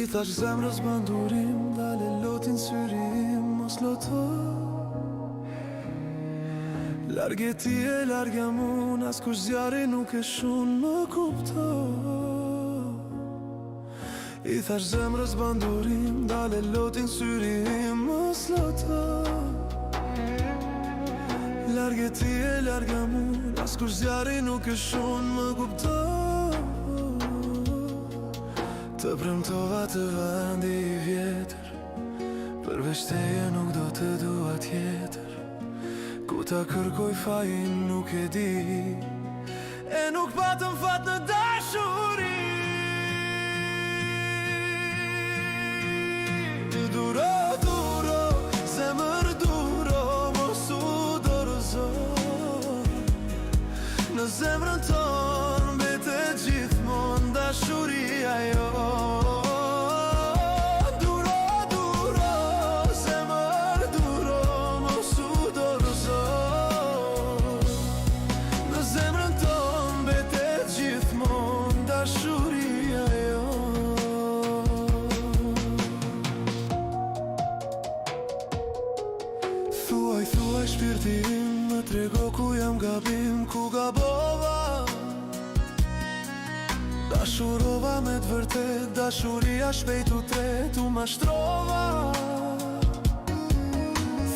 I thash zemrës bandurim, dale lotin syrim, mos loto. Largë ti e largë mun, as kush zjarri nuk e shun më kupto. I thash zemrës bandurim, dale lotin syrim, mos loto. Largë ti e largë mun, as kush zjarri nuk e shun më kupto. Të premtova të vendi i vjetër, përveç teje nuk do të dua tjetër. Ku ta kërkoj fajin nuk e di, e nuk patëm fat në dashuri. Duro, duro, zemër duro, mos u dorëzo. Në zemrën tonë mbetet gjithmonë dashuria jo. Duro, duro, zemër duro, mos u dorëzo. Në zemrën tonë mbetet gjithmonë dashuria jo. Thuaj, thuaj shpirti im, më trego ku jam gabim, ku gabova. Dashurova me të vërtet, dashuria shpejt u tret, u mashtrova.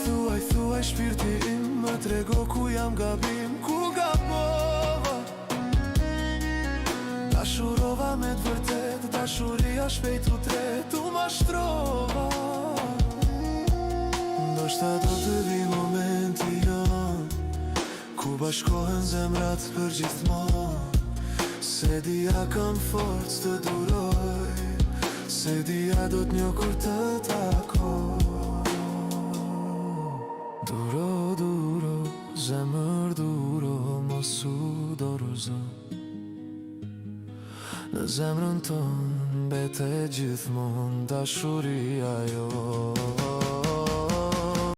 Thuaj, thuaj shpirti im, më trego ku jam gabim, ku gabova. Dashurova me të vërtet, dashuria shpejt u tret, u mashtrova. Ndoshta do të vi momenti jon, ku bashkohen zemrat për gjithmonë. Se dia kam forcë të duroj, se dia do t'njo kur të takoj. Duro, duro, zemër duro, mos u dorëzo. Në zemrën tonë mbetet gjithmonë dashuria jo.